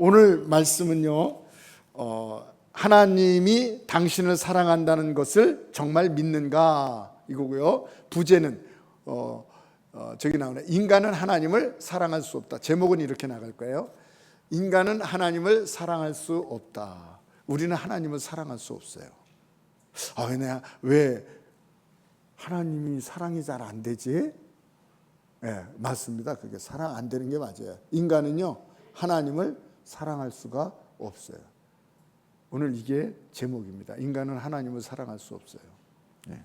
오늘 말씀은요, 하나님이 당신을 사랑한다는 것을 정말 믿는가 이거고요. 부제는 저기 나오네. 인간은 하나님을 사랑할 수 없다. 제목은 이렇게 나갈 거예요. 인간은 하나님을 사랑할 수 없다. 우리는 하나님을 사랑할 수 없어요. 왜 하나님이 사랑이 잘 안 되지? 네, 맞습니다. 그게 사랑 안 되는 게 맞아요. 인간은요, 하나님을 사랑할 수가 없어요. 오늘 이게 제목입니다. 인간은 하나님을 사랑할 수 없어요. 네.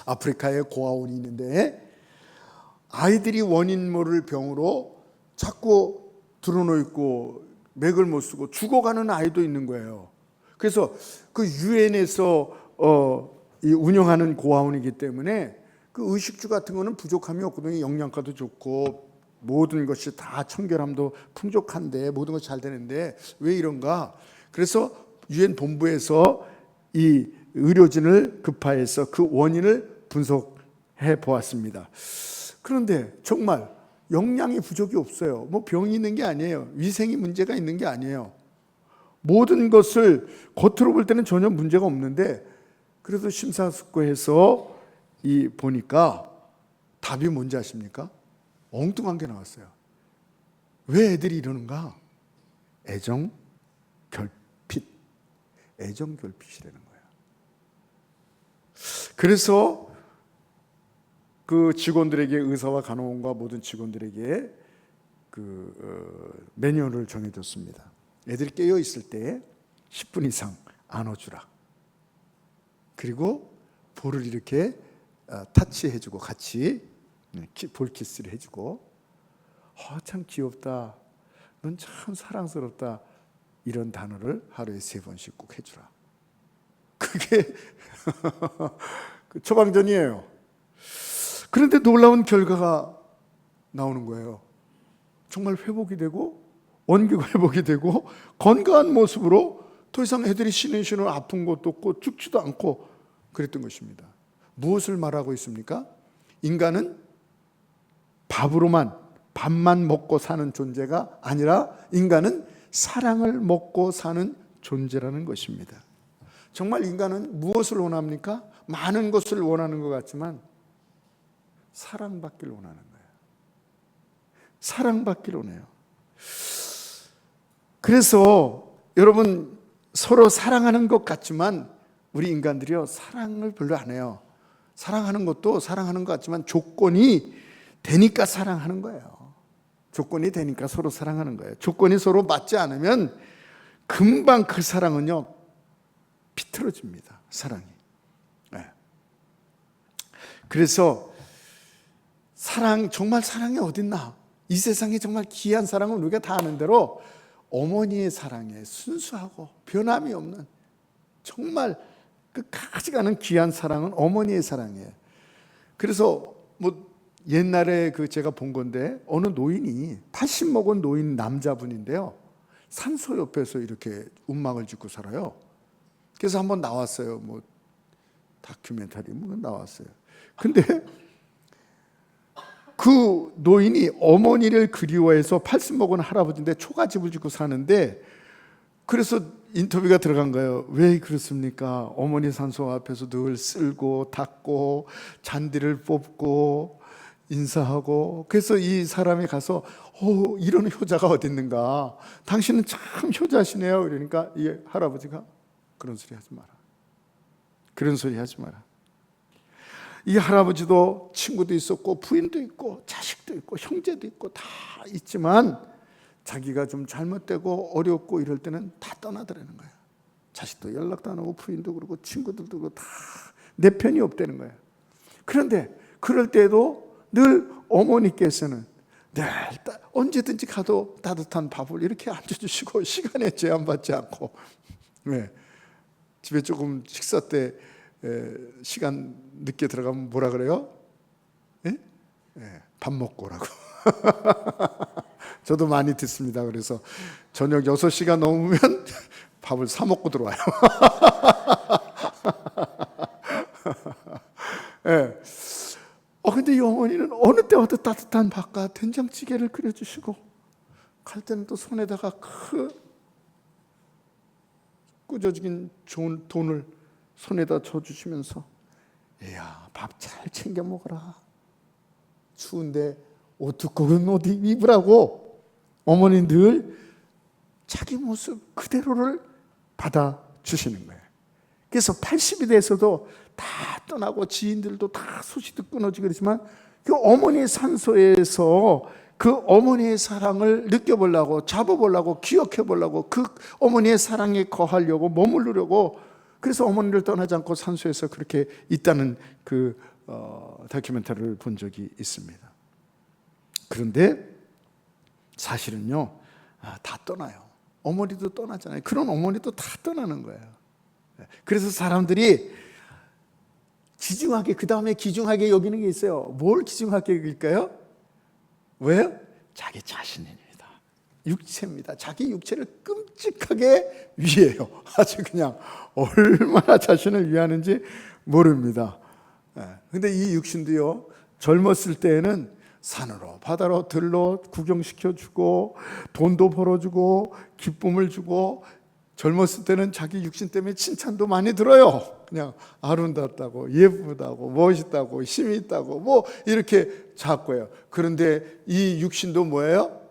아프리카에 고아원이 있는데 아이들이 원인 모를 병으로 자꾸 드러누워 있고 맥을 못 쓰고 죽어가는 아이도 있는 거예요. 그래서 그 유엔에서 운영하는 고아원이기 때문에 그 의식주 같은 거는 부족함이 없거든요. 영양가도 좋고 모든 것이 다 청결함도 풍족한데 모든 것이 잘 되는데 왜 이런가? 그래서 유엔 본부에서 이 의료진을 급파해서 그 원인을 분석해 보았습니다. 그런데 정말 영양이 부족이 없어요. 뭐 병이 있는 게 아니에요. 위생이 문제가 있는 게 아니에요. 모든 것을 겉으로 볼 때는 전혀 문제가 없는데 그래도 심사숙고해서 보니까 답이 뭔지 아십니까? 엉뚱한 게 나왔어요. 왜 애들이 이러는가? 애정 결핍. 애정 결핍이라는 거예요. 그래서 그 직원들에게, 의사와 간호원과 모든 직원들에게 매뉴얼을 정해줬습니다. 애들이 깨어 있을 때 10분 이상 안아주라. 그리고 볼을 이렇게 타치해주고 같이 볼 키스를 해주고, 참 귀엽다, 넌 참 사랑스럽다, 이런 단어를 하루에 3번씩 꼭 해주라. 그게 처방전이에요. 그런데 놀라운 결과가 나오는 거예요. 정말 회복이 되고 원기가 회복이 되고 건강한 모습으로 더 이상 애들이 쉬는 아픈 것도 없고 죽지도 않고 그랬던 것입니다. 무엇을 말하고 있습니까? 인간은 밥만 먹고 사는 존재가 아니라 인간은 사랑을 먹고 사는 존재라는 것입니다. 정말 인간은 무엇을 원합니까? 많은 것을 원하는 것 같지만 사랑받기를 원하는 거예요. 사랑받기를 원해요. 그래서 여러분, 서로 사랑하는 것 같지만 우리 인간들이요, 사랑을 별로 안 해요. 사랑하는 것도 사랑하는 것 같지만 조건이 되니까 사랑하는 거예요. 조건이 되니까 서로 사랑하는 거예요. 조건이 서로 맞지 않으면 금방 그 사랑은요, 비틀어집니다. 사랑이. 네. 그래서 정말 사랑이 어딨나? 이 세상에 정말 귀한 사랑은 우리가 다 아는 대로 어머니의 사랑에 순수하고 변함이 없는, 정말 끝까지 가는 귀한 사랑은 어머니의 사랑이에요. 그래서 옛날에 제가 본 건데, 어느 노인이 80 먹은 노인 남자분인데요, 산소 옆에서 이렇게 움막을 짓고 살아요. 그래서 한번 나왔어요. 다큐멘터리 나왔어요. 근데 그 노인이 어머니를 그리워해서 80 먹은 할아버지인데 초가집을 짓고 사는데, 그래서 인터뷰가 들어간 거예요. 왜 그렇습니까? 어머니 산소 앞에서 늘 쓸고 닦고 잔디를 뽑고 인사하고. 그래서 이 사람이 가서 이런 효자가 어디 있는가? 당신은 참 효자시네요. 그러니까 이 할아버지가 그런 소리 하지 마라. 그런 소리 하지 마라. 이 할아버지도 친구도 있었고 부인도 있고 자식도 있고 형제도 있고 다 있지만 자기가 좀 잘못되고 어렵고 이럴 때는 다 떠나더라는 거예요. 자식도 연락도 안 하고 부인도 그러고 친구들도 그러고 다 내 편이 없다는 거예요. 그런데 그럴 때도 늘 어머니께서는 늘 언제든지 가도 따뜻한 밥을 이렇게 앉혀주시고 시간에 제한받지 않고, 집에 조금 식사 때 시간 늦게 들어가면 뭐라 그래요? 밥 먹고 오라고. 저도 많이 듣습니다. 그래서 저녁 6시가 넘으면 밥을 사 먹고 들어와요. 근데 이 어머니는 어느 때와도 따뜻한 밥과 된장찌개를 끓여주시고 갈 때는 또 손에다가 꾸져진 좋은 돈을 손에다 줘주시면서 이야, 밥 잘 챙겨 먹어라. 추운데 옷 두꺼운 옷 입으라고 어머니 늘 자기 모습 그대로를 받아주시는 거예요. 그래서 80이 돼서도 다 떠나고 지인들도 다 소식도 끊어지고 그러지만 그 어머니의 산소에서 그 어머니의 사랑을 느껴보려고, 잡아보려고, 기억해보려고, 그 어머니의 사랑에 거하려고, 머무르려고, 그래서 어머니를 떠나지 않고 산소에서 그렇게 있다는 그 다큐멘터리를 본 적이 있습니다. 그런데 사실은요, 다 떠나요. 어머니도 떠나잖아요. 그런 어머니도 다 떠나는 거예요. 그래서 사람들이 그 다음에 귀중하게 여기는 게 있어요. 뭘 귀중하게 여길까요? 왜요? 자기 자신입니다. 육체입니다. 자기 육체를 끔찍하게 위해요. 아주 그냥 얼마나 자신을 위하는지 모릅니다. 근데 이 육신도요, 젊었을 때에는 산으로 바다로 들러 구경시켜주고 돈도 벌어주고 기쁨을 주고, 젊었을 때는 자기 육신 때문에 칭찬도 많이 들어요. 그냥 아름답다고, 예쁘다고, 멋있다고, 힘이 있다고 뭐 이렇게 자꾸요. 그런데 이 육신도 뭐예요?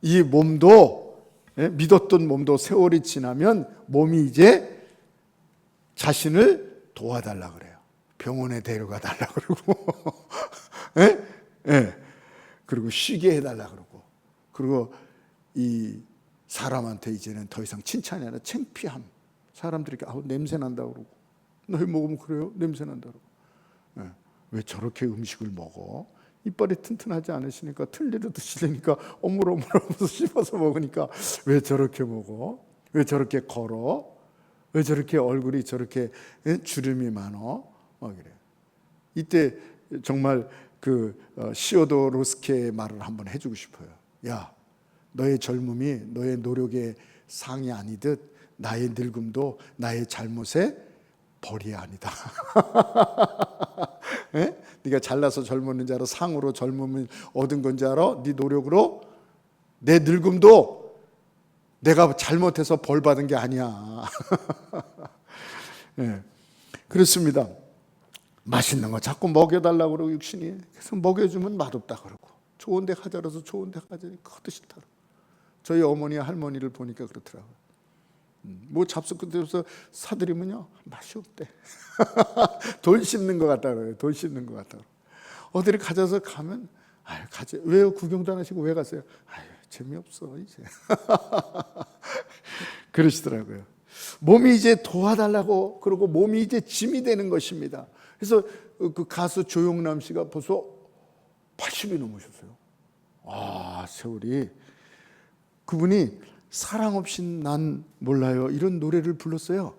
이 몸도, 믿었던 몸도 세월이 지나면 몸이 이제 자신을 도와달라 그래요. 병원에 데려가 달라 그러고 그리고 쉬게 해달라 그러고, 그리고 이 사람한테 이제는 더 이상 칭찬이 아니라 창피함. 사람들이 냄새 난다 그러고, 너희 먹으면 그래요? 냄새 난다 그러고. 왜 저렇게 음식을 먹어? 이빨이 튼튼하지 않으시니까 틀니로 드시려니까 어물어물하면서 씹어서 먹으니까 왜 저렇게 먹어? 왜 저렇게 걸어? 왜 저렇게 얼굴이 저렇게 주름이 많어? 그래요. 이때 정말 그 시오도 로스케의 말을 한번 해주고 싶어요. 야, 너의 젊음이 너의 노력의 상이 아니듯 나의 늙음도 나의 잘못의 벌이 아니다. 네가 잘나서 젊었는 줄 알아? 상으로 젊음을 얻은 건 줄 알아? 네 노력으로? 내 늙음도 내가 잘못해서 벌 받은 게 아니야. 그렇습니다. 맛있는 거 자꾸 먹여달라고 그러고 육신이, 그래서 먹여주면 맛없다 그러고, 좋은 데 가자라서 좋은 데 가자니 그것도 싫다 그러고. 저희 어머니 할머니를 보니까 그렇더라고요. 뭐 잡수 끝에서 사드리면요 맛이 없대. 돌 씹는 것 같다 그래요. 돌 씹는 것 같다. 어디를 가져서 가면 가지, 왜요? 구경도 안 하시고 왜 갔어요? 재미없어 이제. 그러시더라고요. 몸이 이제 도와달라고 그러고 몸이 이제 짐이 되는 것입니다. 그래서 그 가수 조용남 씨가 벌써 80이 넘으셨어요. 세월이. 그분이 사랑 없이 난 몰라요 이런 노래를 불렀어요.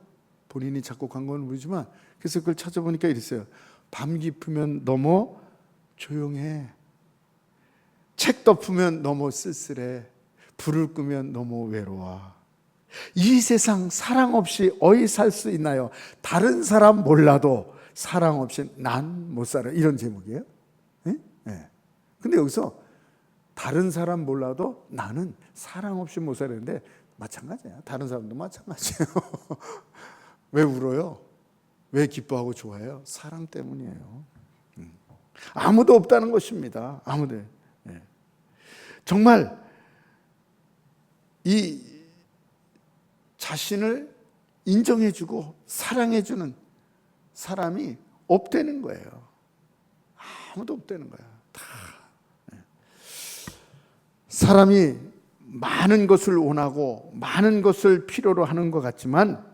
본인이 작곡한 건 모르지만, 그래서 그걸 찾아보니까 이랬어요. 밤 깊으면 너무 조용해, 책 덮으면 너무 쓸쓸해, 불을 끄면 너무 외로워. 이 세상 사랑 없이 어이 살 수 있나요? 다른 사람 몰라도 사랑 없이 난 못 살아, 이런 제목이에요. 근데 여기서 다른 사람 몰라도 나는 사랑 없이 못 살았는데 마찬가지야. 다른 사람도 마찬가지예요. 왜 울어요? 왜 기뻐하고 좋아해요? 사랑 때문이에요. 아무도 없다는 것입니다. 아무도. 정말 이 자신을 인정해주고 사랑해주는 사람이 없다는 거예요. 아무도 없다는 거야. 다. 사람이 많은 것을 원하고 많은 것을 필요로 하는 것 같지만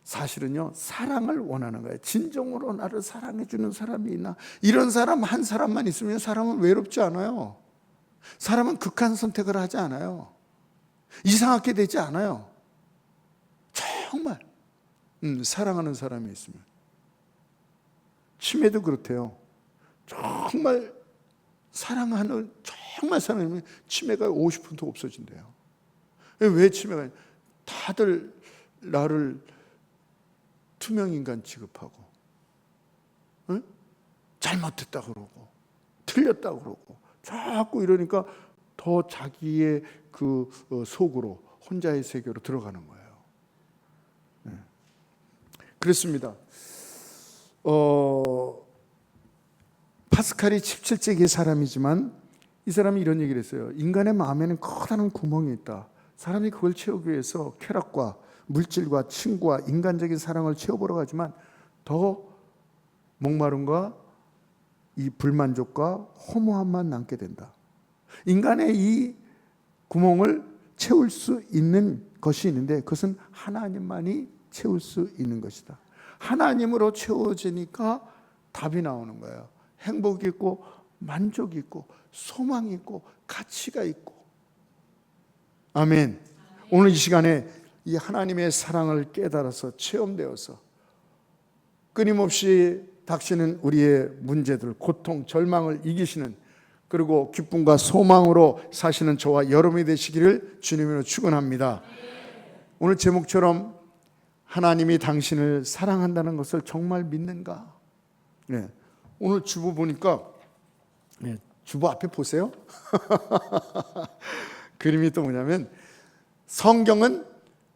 사실은요, 사랑을 원하는 거예요. 진정으로 나를 사랑해주는 사람이 있나? 이런 사람 한 사람만 있으면 사람은 외롭지 않아요. 사람은 극한 선택을 하지 않아요. 이상하게 되지 않아요. 정말 사랑하는 사람이 있으면. 치매도 그렇대요. 정말 사랑하면 치매가 50% 없어진대요. 왜 치매가? 다들 나를 투명인간 취급하고, 잘못했다 그러고 틀렸다 그러고 자꾸 이러니까 더 자기의 그 속으로 혼자의 세계로 들어가는 거예요. 그렇습니다. 파스칼이 17세기의 사람이지만 이 사람이 이런 얘기를 했어요. 인간의 마음에는 커다란 구멍이 있다. 사람이 그걸 채우기 위해서 쾌락과 물질과 친구와 인간적인 사랑을 채워보려고 하지만 더 목마름과 이 불만족과 허무함만 남게 된다. 인간의 이 구멍을 채울 수 있는 것이 있는데 그것은 하나님만이 채울 수 있는 것이다. 하나님으로 채워지니까 답이 나오는 거예요. 행복이 있고 만족이 있고 소망이 있고 가치가 있고. 아멘. 오늘 이 시간에 이 하나님의 사랑을 깨달아서 체험되어서 끊임없이 닥치는 우리의 문제들, 고통, 절망을 이기시는, 그리고 기쁨과 소망으로 사시는 저와 여러분이 되시기를 주님으로 축원합니다. 오늘 제목처럼 하나님이 당신을 사랑한다는 것을 정말 믿는가? 네. 오늘 주보 보니까 주보 앞에 보세요. 그림이 또 뭐냐면 성경은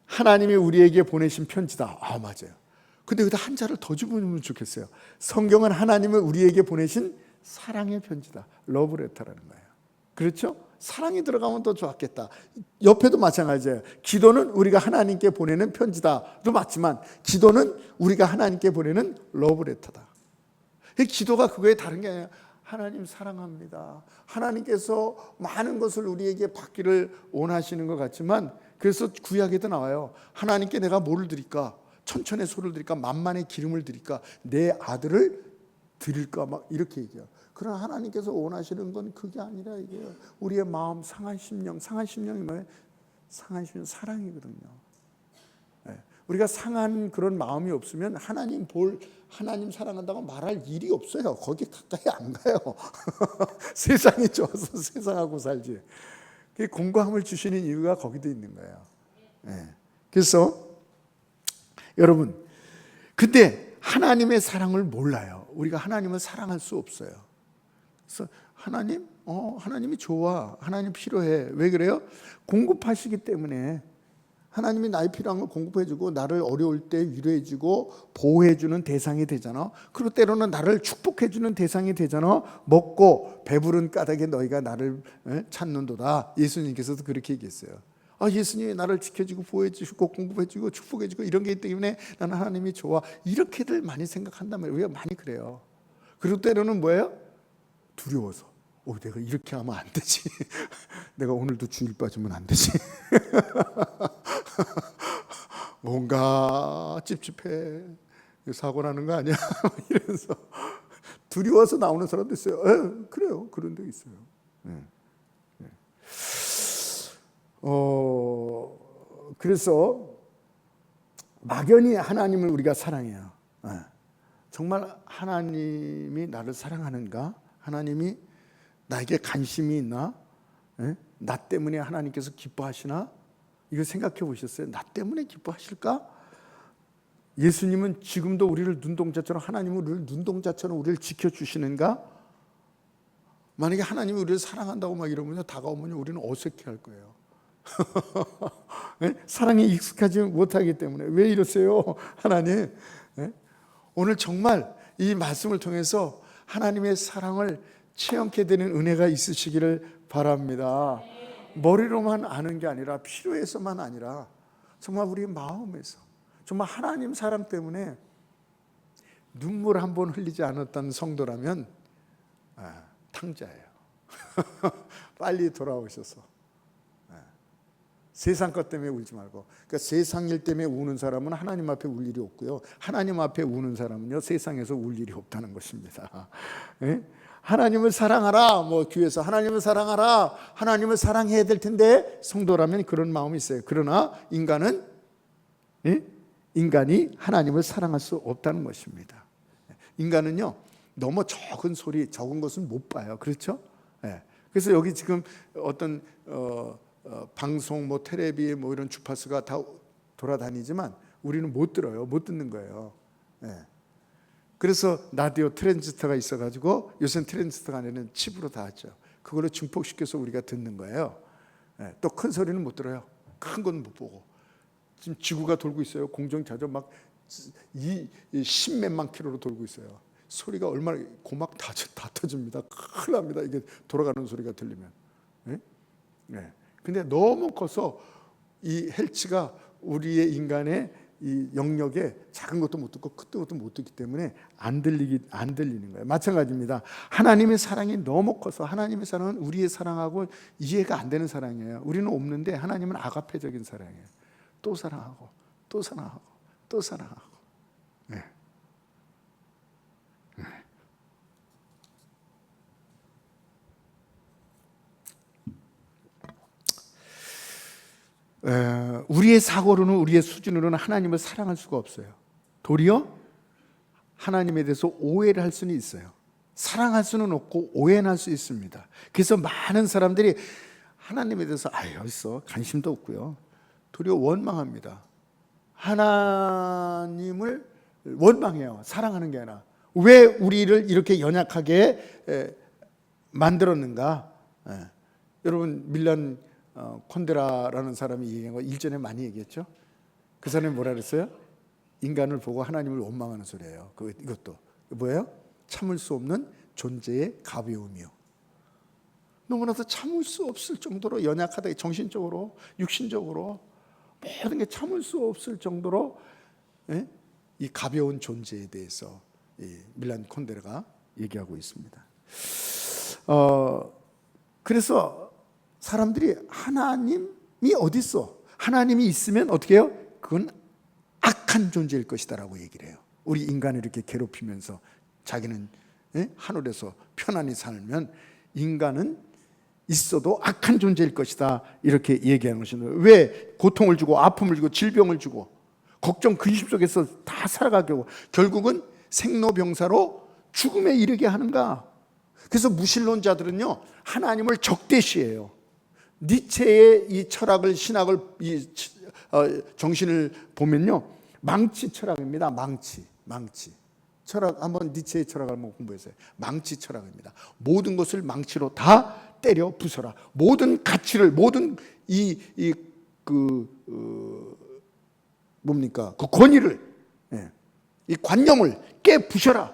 하나님이 우리에게 보내신 편지다. 아, 맞아요. 근데 여기다 한자를 더 집어넣으면 좋겠어요. 성경은 하나님이 우리에게 보내신 사랑의 편지다. 러브레터라는 거예요. 그렇죠? 사랑이 들어가면 더 좋았겠다. 옆에도 마찬가지예요. 기도는 우리가 하나님께 보내는 편지다도 맞지만 기도는 우리가 하나님께 보내는 러브레터다. 기도가 그거에 다른 게 아니라 하나님 사랑합니다. 하나님께서 많은 것을 우리에게 받기를 원하시는 것 같지만, 그래서 구약에도 나와요. 하나님께 내가 뭐를 드릴까? 천천의 소를 드릴까? 만만의 기름을 드릴까? 내 아들을 드릴까? 막 이렇게 얘기해요. 그러나 하나님께서 원하시는 건 그게 아니라 이게요. 우리의 마음 상한 심령. 상한 심령이 뭐예요? 상한 심령, 사랑이거든요. 우리가 상한 그런 마음이 없으면 하나님 사랑한다고 말할 일이 없어요. 거기 가까이 안 가요. 세상이 좋아서 세상하고 살지. 공고함을 주시는 이유가 거기도 있는 거예요. 그래서 여러분, 근데 하나님의 사랑을 몰라요. 우리가 하나님을 사랑할 수 없어요. 그래서 하나님이 좋아. 하나님 필요해. 왜 그래요? 공급하시기 때문에. 하나님이 나의 필요한 걸 공급해주고 나를 어려울 때 위로해주고 보호해주는 대상이 되잖아. 그리고 때로는 나를 축복해주는 대상이 되잖아. 먹고 배부른 까닭에 너희가 나를 찾는도다. 예수님께서도 그렇게 얘기했어요. 예수님이 나를 지켜주고 보호해주고 공급해주고 축복해주고 이런 게 있기 때문에 나는 하나님이 좋아. 이렇게들 많이 생각한단 말이에요. 왜 많이 그래요. 그리고 때로는 뭐예요? 두려워서. 내가 이렇게 하면 안 되지. 내가 오늘도 주일 빠지면 안 되지. 뭔가 찝찝해. 사고 나는 거 아니야? 이러면서 두려워서 나오는 사람도 있어요. 그래요. 그런 데 있어요. 그래서 막연히 하나님을 우리가 사랑해요. 정말 하나님이 나를 사랑하는가? 하나님이 나에게 관심이 있나? 나 때문에 하나님께서 기뻐하시나? 이거 생각해 보셨어요? 나 때문에 기뻐하실까? 예수님은 지금도 우리를 눈동자처럼, 하나님은 우리를 눈동자처럼 우리를 지켜주시는가? 만약에 하나님이 우리를 사랑한다고 막 이러면 다가오면 우리는 어색해할 거예요. 사랑에 익숙하지 못하기 때문에. 왜 이러세요, 하나님? 오늘 정말 이 말씀을 통해서 하나님의 사랑을 체험케 되는 은혜가 있으시기를 바랍니다. 머리로만 아는 게 아니라 필요해서만 아니라 정말 우리 마음에서, 정말 하나님 사랑 때문에 눈물 한 번 흘리지 않았던 성도라면 탕자예요. 빨리 돌아오셔서 세상 것 때문에 울지 말고. 그러니까 세상 일 때문에 우는 사람은 하나님 앞에 울 일이 없고요, 하나님 앞에 우는 사람은요 세상에서 울 일이 없다는 것입니다. 하나님을 사랑하라. 교회에서 하나님을 사랑하라. 하나님을 사랑해야 될 텐데 성도라면 그런 마음이 있어요. 그러나 인간이 하나님을 사랑할 수 없다는 것입니다. 인간은요 너무 적은 소리, 적은 것은 못 봐요. 그렇죠? 그래서 여기 지금 어떤 방송, 텔레비, 이런 주파수가 다 돌아다니지만 우리는 못 들어요. 못 듣는 거예요. 그래서 라디오 트랜지스터가 있어가지고 요새는 트랜지스터가 아니라 칩으로 다 하죠. 그걸로 증폭시켜서 우리가 듣는 거예요. 또 큰 소리는 못 들어요. 큰 건 못 보고. 지금 지구가 돌고 있어요. 공정자전 막 십몇만 킬로로 돌고 있어요. 소리가 얼마나 고막 다 터집니다. 큰일 납니다. 이게 돌아가는 소리가 들리면. 근데 너무 커서 이 헬치가 우리의 인간의 이 영역에 작은 것도 못 듣고 큰 것도 못 듣기 때문에 안 들리는 거예요. 마찬가지입니다. 하나님의 사랑이 너무 커서 하나님의 사랑은 우리의 사랑하고 이해가 안 되는 사랑이에요. 우리는 없는데 하나님은 아가페적인 사랑이에요. 또 사랑하고 또 사랑하고 또 사랑하고. 우리의 사고로는 우리의 수준으로는 하나님을 사랑할 수가 없어요. 도리어 하나님에 대해서 오해를 할 수는 있어요. 사랑할 수는 없고 오해는 할 수 있습니다. 그래서 많은 사람들이 하나님에 대해서 어딨어 관심도 없고요. 도리어 원망합니다. 하나님을 원망해요. 사랑하는 게 아니라 왜 우리를 이렇게 연약하게 만들었는가. 여러분 밀란 콘데라라는 사람이 얘기한 거 일전에 많이 얘기했죠. 그 사람이 뭐라 그랬어요? 인간을 보고 하나님을 원망하는 소리예요. 이것도 뭐예요? 참을 수 없는 존재의 가벼움이요. 너무나도 참을 수 없을 정도로 연약하다. 정신적으로 육신적으로 모든 게 참을 수 없을 정도로 이 가벼운 존재에 대해서 밀란 콘데라가 얘기하고 있습니다. 그래서 사람들이 하나님이 어디 있어? 하나님이 있으면 어떻게 해요? 그건 악한 존재일 것이다라고 얘기를 해요. 우리 인간을 이렇게 괴롭히면서 자기는 하늘에서 편안히 살면 인간은 있어도 악한 존재일 것이다 이렇게 얘기하는 것입니다. 왜 고통을 주고 아픔을 주고 질병을 주고 걱정 근심 속에서 다 살아가게 하고 결국은 생로병사로 죽음에 이르게 하는가? 그래서 무신론자들은요 하나님을 적대시해요. 니체의 이 철학을 신학을 정신을 보면요 망치 철학입니다. 망치 철학 한번 니체의 철학을 한번 공부해서요. 망치 철학입니다. 모든 것을 망치로 다 때려 부숴라. 모든 가치를 모든 뭡니까 그 권위를 이 관념을 깨 부셔라.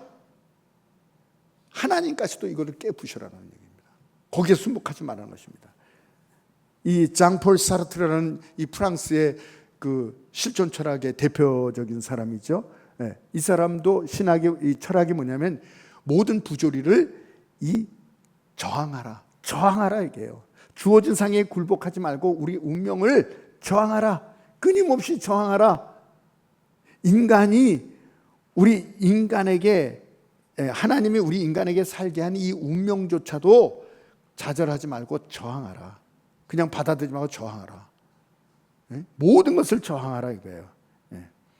하나님까지도 이거를 깨 부셔라는 얘기입니다. 거기에 순복하지 말라는 것입니다. 이 장폴 사르트르라는 이 프랑스의 그 실존 철학의 대표적인 사람이죠. 이 사람도 이 철학이 뭐냐면 모든 부조리를 저항하라 이게요. 주어진 상에 굴복하지 말고 우리 운명을 저항하라. 끊임없이 저항하라. 하나님이 우리 인간에게 살게 한 이 운명조차도 좌절하지 말고 저항하라. 그냥 받아들이지 말고 저항하라. 모든 것을 저항하라 이거예요.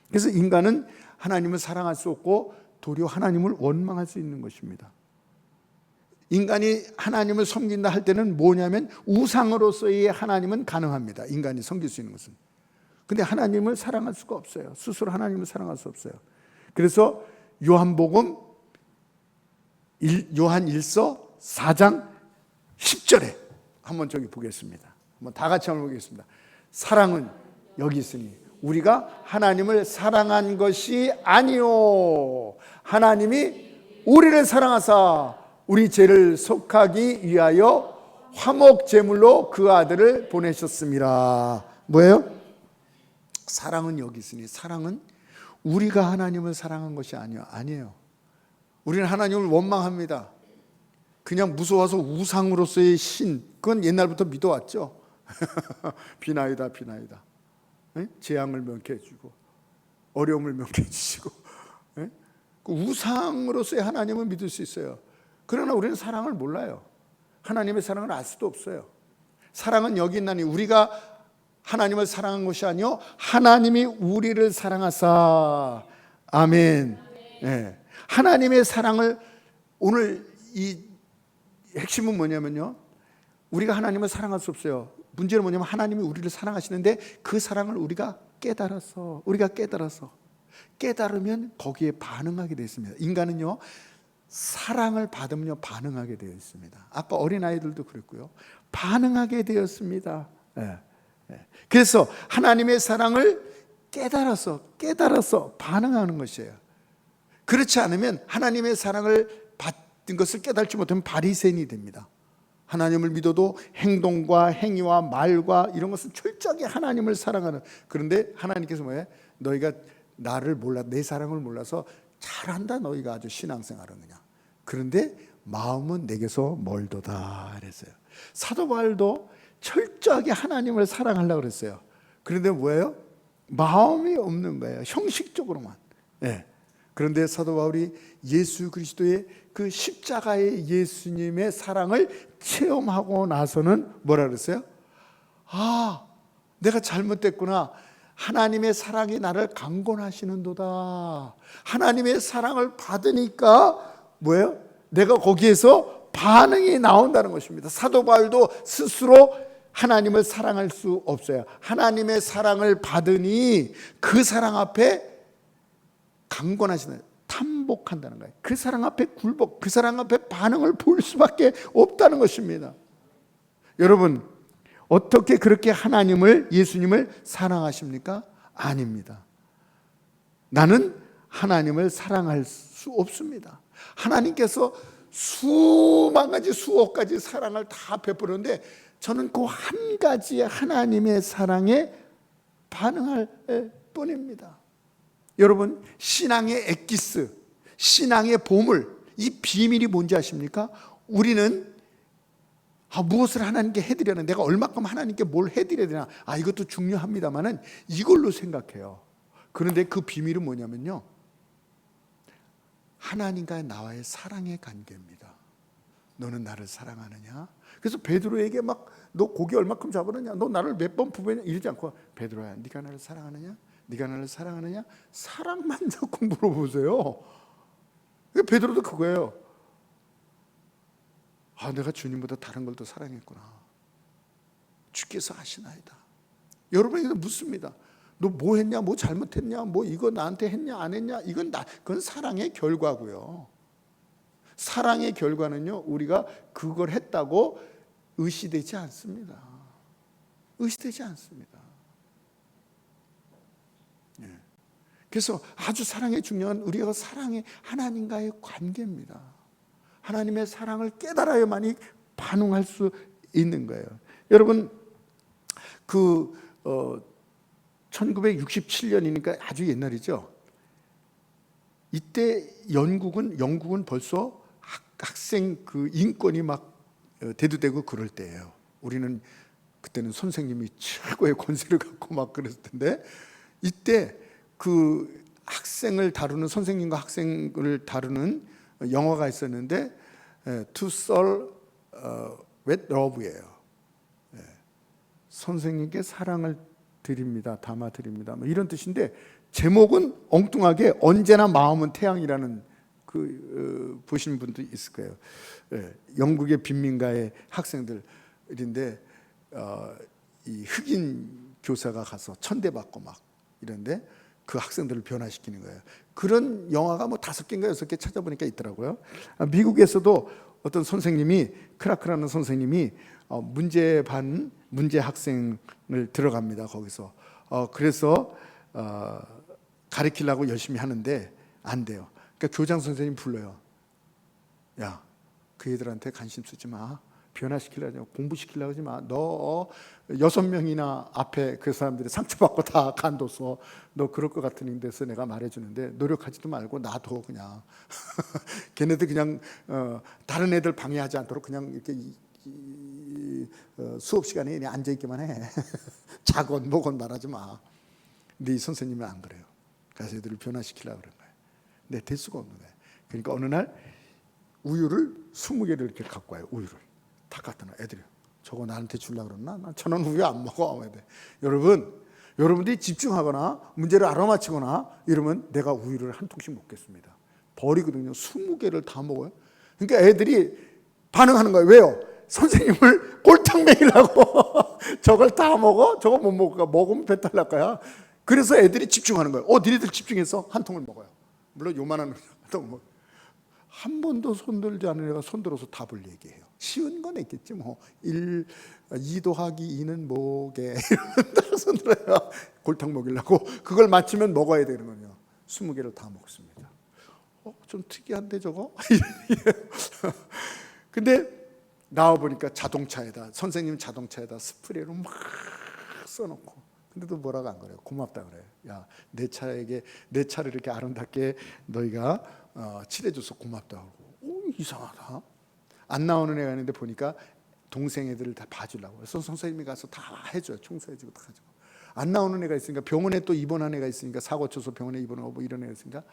그래서 인간은 하나님을 사랑할 수 없고 도리어 하나님을 원망할 수 있는 것입니다. 인간이 하나님을 섬긴다 할 때는 뭐냐면 우상으로서의 하나님은 가능합니다. 인간이 섬길 수 있는 것은. 근데 하나님을 사랑할 수가 없어요. 스스로 하나님을 사랑할 수 없어요. 그래서 요한복음 요한 1서 4장 10절에 한번 저기 보겠습니다. 한번 다 같이 한번 보겠습니다. 사랑은 여기 있으니 우리가 하나님을 사랑한 것이 아니요 하나님이 우리를 사랑하사 우리 죄를 속하기 위하여 화목 제물로 그 아들을 보내셨습니다. 뭐예요? 사랑은 여기 있으니 사랑은 우리가 하나님을 사랑한 것이 아니에요. 우리는 하나님을 원망합니다. 그냥 무서워서 우상으로서의 신, 그건 옛날부터 믿어왔죠. 비나이다. 재앙을 면케해 주고 어려움을 면케해 주시고 그 우상으로서의 하나님을 믿을 수 있어요. 그러나 우리는 사랑을 몰라요. 하나님의 사랑을 알 수도 없어요. 사랑은 여기 있나니 우리가 하나님을 사랑한 것이 아니요 하나님이 우리를 사랑하사. 아멘. 하나님의 사랑을 오늘 이 핵심은 뭐냐면요 우리가 하나님을 사랑할 수 없어요. 문제는 뭐냐면 하나님이 우리를 사랑하시는데 그 사랑을 우리가 깨달으면 거기에 반응하게 되어 있습니다. 인간은요 사랑을 받으며 반응하게 되어 있습니다. 아까 어린아이들도 그랬고요. 반응하게 되었습니다. 예, 예. 그래서 하나님의 사랑을 깨달아서 반응하는 것이에요. 그렇지 않으면 하나님의 사랑을 받은 것을 깨달지 못하면 바리새인이 됩니다. 하나님을 믿어도 행동과 행위와 말과 이런 것은 철저하게 하나님을 사랑하는, 그런데 하나님께서 뭐예요? 너희가 나를 몰라, 내 사랑을 몰라서 잘한다, 너희가 아주 신앙생활은 그냥. 그런데 마음은 내게서 멀도다 그랬어요. 사도 바울도 철저하게 하나님을 사랑하려고 그랬어요. 그런데 뭐예요? 마음이 없는 거예요. 형식적으로만. 예. 그런데 사도 바울이 예수 그리스도의 그 십자가의 예수님의 사랑을 체험하고 나서는 뭐라 그랬어요? 아, 내가 잘못됐구나. 하나님의 사랑이 나를 강권하시는도다. 하나님의 사랑을 받으니까 뭐예요? 내가 거기에서 반응이 나온다는 것입니다. 사도 바울도 스스로 하나님을 사랑할 수 없어요. 하나님의 사랑을 받으니 그 사랑 앞에 강권하시는, 탐복한다는 거예요. 그 사랑 앞에 굴복, 그 사랑 앞에 반응을 볼 수밖에 없다는 것입니다. 여러분, 어떻게 그렇게 하나님을, 예수님을 사랑하십니까? 아닙니다. 나는 하나님을 사랑할 수 없습니다. 하나님께서 수만 가지, 수억 가지 사랑을 다 베풀었는데 저는 그 한 가지의 하나님의 사랑에 반응할 뿐입니다. 여러분, 신앙의 엑기스, 신앙의 보물, 이 비밀이 뭔지 아십니까? 우리는 무엇을 하나님께 해드려야, 내가 얼마큼 하나님께 뭘 해드려야 되나, 이것도 중요합니다만은 이걸로 생각해요. 그런데 그 비밀은 뭐냐면요, 하나님과 나와의 사랑의 관계입니다. 너는 나를 사랑하느냐? 그래서 베드로에게 막 너 고기 얼마큼 잡았느냐, 너 나를 몇 번 부배냐 이러지 않고, 베드로야, 네가 나를 사랑하느냐? 네가 나를 사랑하느냐? 사랑만 자꾸 물어보세요. 베드로도 그거예요. 내가 주님보다 다른 걸 더 사랑했구나. 주께서 아시나이다. 여러분에게 묻습니다. 너 뭐 했냐? 뭐 잘못했냐? 뭐 이거 나한테 했냐? 안 했냐? 그건 사랑의 결과고요. 사랑의 결과는요, 우리가 그걸 했다고 의시되지 않습니다. 의시되지 않습니다. 그래서 아주 사랑에 중요한 우리가 사랑의 하나님과의 관계입니다. 하나님의 사랑을 깨달아야만이 반응할 수 있는 거예요. 여러분, 1967년이니까 아주 옛날이죠. 이때 영국은 벌써 학생 그 인권이 막 대두되고 그럴 때예요. 우리는 그때는 선생님이 최고의 권세를 갖고 막 그랬을 텐데, 이때 그 학생을 다루는, 선생님과 학생을 다루는 영화가 있었는데 To Serve with Love예요. 선생님께 사랑을 드립니다, 담아 드립니다, 뭐 이런 뜻인데, 제목은 엉뚱하게 언제나 마음은 태양이라는, 보신 분도 있을 거예요. 영국의 빈민가의 학생들인데 이 흑인 교사가 가서 천대받고 막 이런데 그 학생들을 변화시키는 거예요. 그런 영화가 뭐 5개인가 6개 찾아보니까 있더라고요. 미국에서도 어떤 선생님이, 크라크라는 선생님이 문제 학생을 들어갑니다. 거기서 그래서 가르치려고 열심히 하는데 안 돼요. 그러니까 교장 선생님 불러요. 야, 그 애들한테 관심 쓰지 마. 변화시키려고, 공부시키려고 하지 마. 너 6명이나 앞에 그 사람들이 상처받고 다 간뒀어. 너 그럴 것 같은 데서 내가 말해주는데 노력하지도 말고 놔둬 그냥. 걔네들 그냥 다른 애들 방해하지 않도록 그냥 이렇게 수업 시간에 그냥 앉아있기만 해. 자건 뭐건 말하지 마. 근데 이 선생님은 안 그래요. 그래서 애들을 변화시키려고 그런 거예요. 근데 될 수가 없는 거예요. 그러니까 어느 날 우유를 20개를 이렇게 갖고 와요. 우유를 다 갖다 놔. 애들이 저거 나한테 주려고 그랬나? 난 1,000원 우유 안 먹어. 여러분들이 집중하거나 문제를 알아맞히거나 이러면 내가 우유를 한 통씩 먹겠습니다. 버리거든요. 20개를 다 먹어요. 그러니까 애들이 반응하는 거예요. 왜요? 선생님을 꼴탕 먹이려고. 저걸 다 먹어? 저거 못 먹을까? 먹으면 배탈 날 거야. 그래서 애들이 집중하는 거예요. 니네들 집중해서 한 통을 먹어요. 물론 요만한 통 먹어요. 한 번도 손들지 않은 애가 손들어서 답을 얘기해요. 쉬운 건 있겠지 뭐. 2 더하기 2는 뭐게 이러면 손들어요. 골탕 먹이려고. 그걸 맞추면 먹어야 되는 거예요. 20개를 다 먹습니다. 좀 특이한데 저거? 근데 나와보니까 자동차에다, 선생님 자동차에다 스프레이로 막 써놓고, 근데도 뭐라고 안 그래요. 고맙다 그래요. 야, 내 차를 이렇게 아름답게 너희가 칠해줘서 고맙다 하고. 이상하다. 안 나오는 애가 있는데 보니까 동생 애들을 다 봐주려고. 그래서 선생님이 가서 다 해줘요. 청소해주고 다 해주고. 안 나오는 애가 있으니까, 병원에 또 입원한 애가 있으니까, 사고 쳐서 병원에 입원하고 뭐 이런 애가 있으니까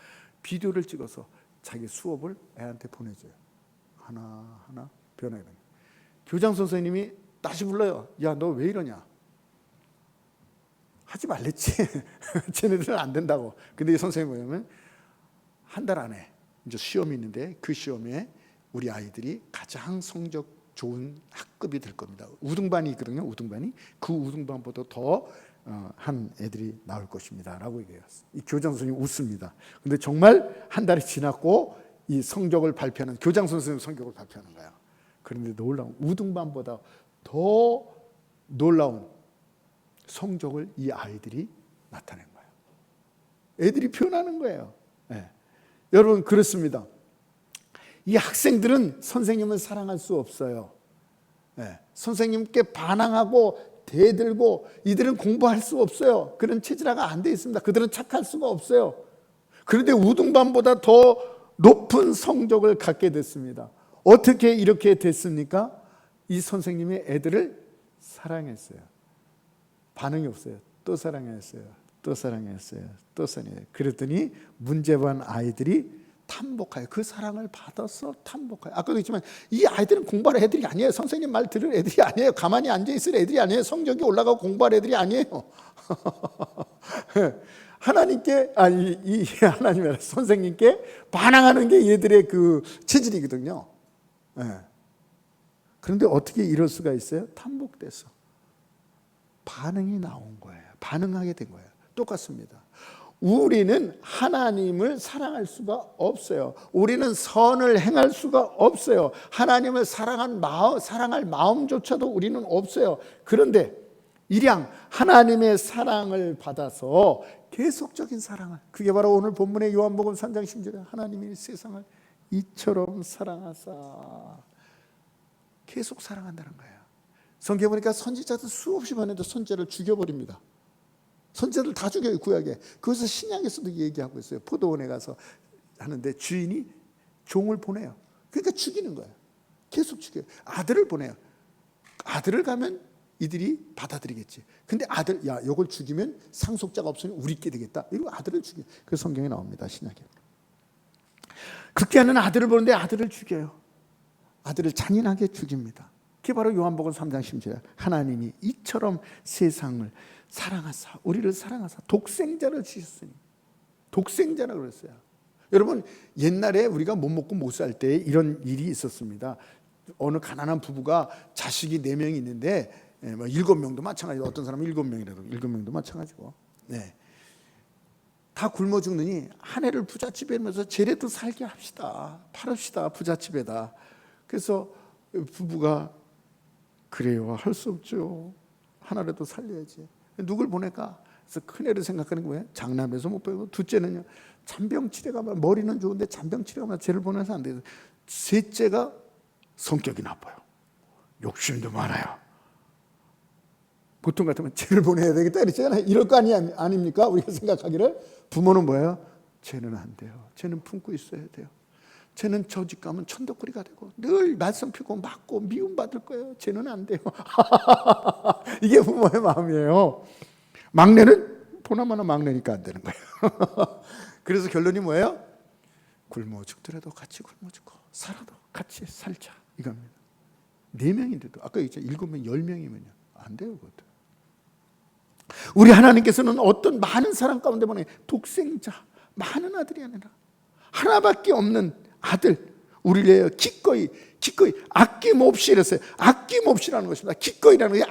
비디오를 찍어서 자기 수업을 애한테 보내줘요. 하나하나 변해요. 교장 선생님이 다시 불러요. 야, 너 왜 이러냐? 하지 말랬지. 쟤네들은 안 된다고. 근데 이 선생님이 뭐냐면, 한 달 안에 이제 시험이 있는데 그 시험에 우리 아이들이 가장 성적 좋은 학급이 될 겁니다. 우등반이 있거든요. 우등반이. 그 우등반보다 더 한 애들이 나올 것입니다 라고 얘기해요. 이 교장 선생님이 웃습니다. 근데 정말 한 달이 지났고 이 성적을 발표하는, 교장 선생님 성적을 발표하는 거예요. 그런데 놀라운, 우등반보다 더 놀라운 성적을 이 아이들이 나타낸 거예요. 애들이 표현하는 거예요. 네. 여러분, 그렇습니다. 이 학생들은 선생님을 사랑할 수 없어요. 네. 선생님께 반항하고 대들고, 이들은 공부할 수 없어요. 그런 체질화가 안 돼 있습니다. 그들은 착할 수가 없어요. 그런데 우등반보다 더 높은 성적을 갖게 됐습니다. 어떻게 이렇게 됐습니까? 이 선생님이 애들을 사랑했어요. 반응이 없어요. 또 사랑했어요. 또 사랑했어요. 또 사랑해요. 그랬더니 문제반 아이들이 탐복해요. 그 사랑을 받아서 탐복해요. 아까도 했지만 이 아이들은 공부할 애들이 아니에요. 선생님 말 들을 애들이 아니에요. 가만히 앉아있을 애들이 아니에요. 성적이 올라가고 공부할 애들이 아니에요. 하나님께, 이 하나님이 아니라 선생님께 반항하는 게 얘들의 그 체질이거든요. 네. 그런데 어떻게 이럴 수가 있어요? 탐복돼서 반응이 나온 거예요. 반응하게 된 거예요. 똑같습니다. 우리는 하나님을 사랑할 수가 없어요. 우리는 선을 행할 수가 없어요. 하나님을 사랑할 마음조차도 우리는 없어요. 그런데 일양 하나님의 사랑을 받아서 계속적인 사랑을, 그게 바로 오늘 본문의 요한복음 3장 10절에 하나님이 세상을 이처럼 사랑하사, 계속 사랑한다는 거예요. 성경에 보니까 선지자들 수없이 많은데 선지자를 죽여버립니다. 선지자들 다 죽여요, 구약에. 그것을 신약에서도 얘기하고 있어요. 포도원에 가서 하는데 주인이 종을 보내요. 그러니까 죽이는 거예요. 계속 죽여요. 아들을 보내요. 아들을 가면 이들이 받아들이겠지. 근데 아들, 야, 이걸 죽이면 상속자가 없으니 우리께 되겠다. 이러고 아들을 죽여요. 그 성경에 나옵니다, 신약에. 그렇게 하는 아들을 보는데 아들을 죽여요. 아들을 잔인하게 죽입니다. 그게 바로 요한복음 3장 10절에 하나님이 이처럼 세상을 사랑하사, 우리를 사랑하사 독생자를 주셨으니, 독생자라고 그랬어요. 여러분, 옛날에 우리가 못 먹고 못 살 때 이런 일이 있었습니다. 어느 가난한 부부가 자식이 4명이 있는데 7명도 마찬가지고, 어떤 사람은 7명이라도 7명도 마찬가지고, 네. 다 굶어 죽느니 한 해를 부잣집에 있면서 쟤라도 살게 합시다. 팔읍시다, 부잣집에다. 그래서 부부가 그래요, 할 수 없죠. 하나라도 살려야지. 누굴 보낼까? 그래서 큰애를 생각하는 거예요. 장남에서 못 보고, 둘째는요, 잔병치레가, 머리는 좋은데 잔병치레가 쟤를 보내서 안 돼요. 셋째가 성격이 나빠요. 욕심도 많아요. 보통 같으면 쟤를 보내야 되겠다 이랬잖아요. 이럴 거 아닙니까? 우리가 생각하기를. 부모는 뭐예요? 쟤는 안 돼요. 쟤는 품고 있어야 돼요. 쟤는 저 집 가면 천덕꾸리가 되고 늘 말썽 피고 맞고 미움받을 거예요. 쟤는 안 돼요. 이게 부모의 마음이에요. 막내는 보나마나 막내니까 안 되는 거예요. 그래서 결론이 뭐예요? 굶어 죽더라도 같이 굶어 죽고 살아도 같이 살자, 이겁니다. 4명인데도 아까 얘기했죠. 7명, 10명이면요 안 돼요. 그것도. 우리 하나님께서는 어떤 많은 사람 가운데 보내 독생자, 많은 아들이 아니라 하나밖에 없는 아들, 우리를 위하여 기꺼이 아낌없이 이랬어요. 아낌없이라는 것입니다. 기꺼이라는 게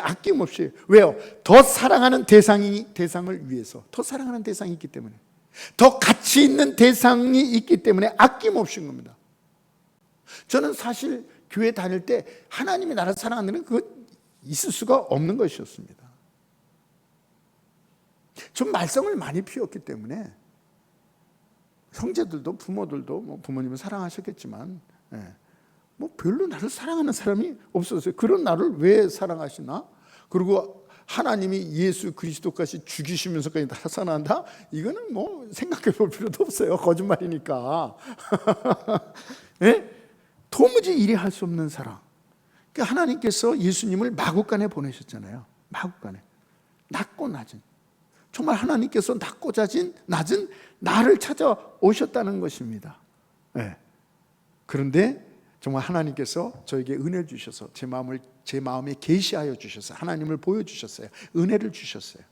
아낌없이. 왜요? 더 사랑하는 대상을 위해서. 더 사랑하는 대상이 있기 때문에. 더 가치 있는 대상이 있기 때문에 아낌없이 겁니다. 저는 사실 교회 다닐 때 하나님이 나를 사랑하는 그거 있을 수가 없는 것이었습니다. 전 말썽을 많이 피웠기 때문에 형제들도 부모들도 뭐 부모님은 사랑하셨겠지만 뭐 별로 나를 사랑하는 사람이 없었어요. 그런 나를 왜 사랑하시나? 그리고 하나님이 예수 그리스도까지 죽이시면서까지 나를 사랑한다? 이거는 뭐 생각해 볼 필요도 없어요. 거짓말이니까. 네? 도무지 이해할 수 없는 사랑. 그러니까 하나님께서 예수님을 마구간에 보내셨잖아요. 마구간에. 낮고 낮은. 정말 하나님께서 낮고 낮은 나를 찾아오셨다는 것입니다. 네. 그런데 정말 하나님께서 저에게 은혜를 주셔서 제 마음에 계시하여 주셔서 하나님을 보여주셨어요. 은혜를 주셨어요.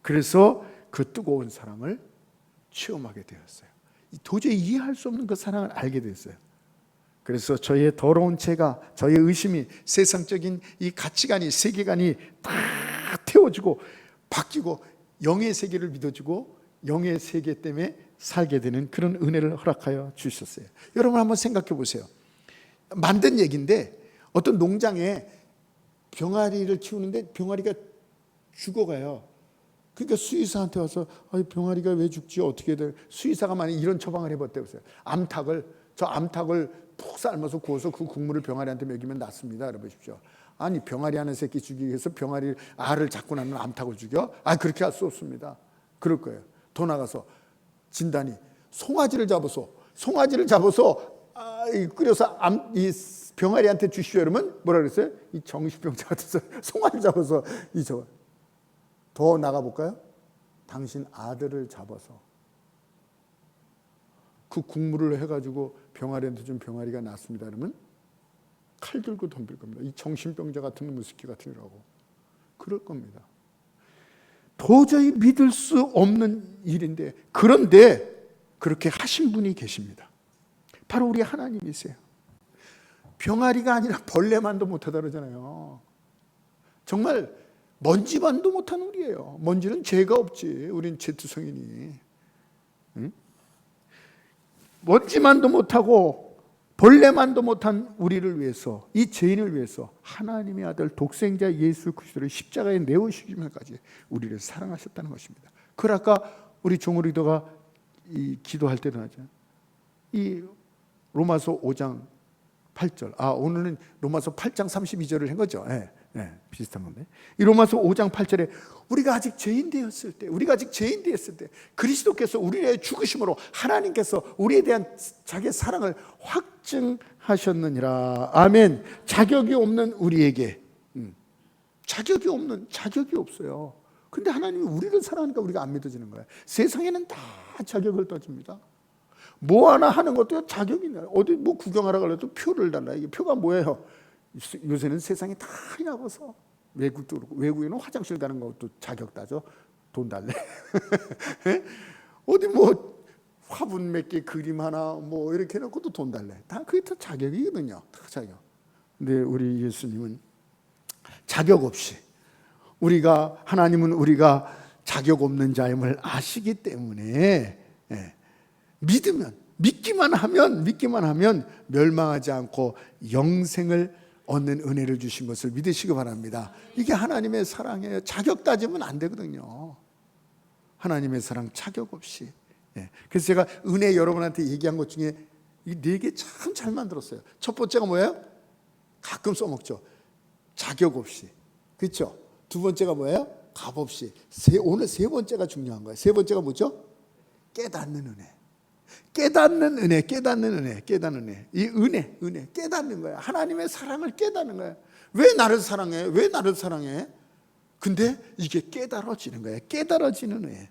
그래서 그 뜨거운 사랑을 체험하게 되었어요. 도저히 이해할 수 없는 그 사랑을 알게 됐어요. 그래서 저의 더러운 죄가, 저의 의심이, 세상적인 이 가치관이, 세계관이 다 태워지고 바뀌고 영의 세계를 믿어주고 영의 세계 때문에 살게 되는 그런 은혜를 허락하여 주셨어요. 여러분 한번 생각해 보세요. 만든 얘기인데 어떤 농장에 병아리를 키우는데 병아리가 죽어가요. 그러니까 수의사한테 와서 병아리가 왜 죽지? 어떻게 돼? 수의사가 만약 이런 처방을 해봤대요. 저 암탉을 푹 삶아서 구워서 그 국물을 병아리한테 먹이면 낫습니다. 여러보십시오. 아니 병아리 하는 새끼 죽이기 위해서 병아리 알을 잡고 나면 암탉을 죽여? 그렇게 할 수 없습니다. 그럴 거예요. 더 나가서 진단이 송아지를 잡아서 끓여서 이 병아리한테 주시오. 이러면 뭐라 그랬어요? 이 정신병자 같아서 송아지 잡아서 더 나가볼까요? 당신 아들을 잡아서 그 국물을 해가지고 병아리한테 준 병아리가 낫습니다. 그러면 칼 들고 덤빌 겁니다. 이 정신병자 같은 무스키 같은 이라고 그럴 겁니다. 도저히 믿을 수 없는 일인데, 그런데 그렇게 하신 분이 계십니다. 바로 우리 하나님이세요. 병아리가 아니라 벌레만도 못하다 그러잖아요. 정말 먼지만도 못한 우리예요. 먼지는 죄가 없지. 우린 죄투성이니. 응? 먼지만도 못하고 벌레만도 못한 우리를 위해서, 이 죄인을 위해서 하나님의 아들 독생자 예수 그리스도를 십자가에 내어주시면까지 우리를 사랑하셨다는 것입니다. 그걸 아까 우리 종우리도가 이 기도할 때도 하죠. 이 로마서 5장 8절. 오늘은 로마서 8장 32절을 한 거죠. 비슷한 건데. 이 로마서 5장 8절에 우리가 아직 죄인 되었을 때 그리스도께서 우리의 죽으심으로 하나님께서 우리에 대한 자기의 사랑을 확증하셨느니라. 아멘. 자격이 없는 우리에게 자격이 없어요. 근데 하나님이 우리를 사랑하니까 우리가 안 믿어지는 거예요. 세상에는 다 자격을 따집니다. 뭐 하나 하는 것도 자격이 있나요? 어디 뭐 구경하러 가려도 표를 달라. 이게 표가 뭐예요? 요새는 세상이 다 야고서 외국도 그렇고, 외국에는 화장실 가는 것도 자격 따죠. 돈 달래. 어디 뭐 화분 몇 개 그림 하나 뭐 이렇게 해놓고도 돈 달래. 다 그게 다 자격이거든요. 다 자격. 근데 우리 예수님은 자격 없이, 하나님은 우리가 자격 없는 자임을 아시기 때문에 믿기만 하면 멸망하지 않고 영생을 얻는 은혜를 주신 것을 믿으시기 바랍니다. 이게 하나님의 사랑이에요. 자격 따지면 안 되거든요. 하나님의 사랑 자격 없이. 그래서 제가 은혜 여러분한테 얘기한 것 중에 이 4개 참 잘 만들었어요. 첫 번째가 뭐예요? 가끔 써먹죠. 자격 없이. 그렇죠? 두 번째가 뭐예요? 값 없이. 오늘 세 번째가 중요한 거예요. 세 번째가 뭐죠? 깨닫는 은혜. 깨닫는 은혜. 이 은혜, 깨닫는 거야. 하나님의 사랑을 깨닫는 거야. 왜 나를 사랑해? 근데 이게 깨달아지는 거야. 깨달아지는 은혜.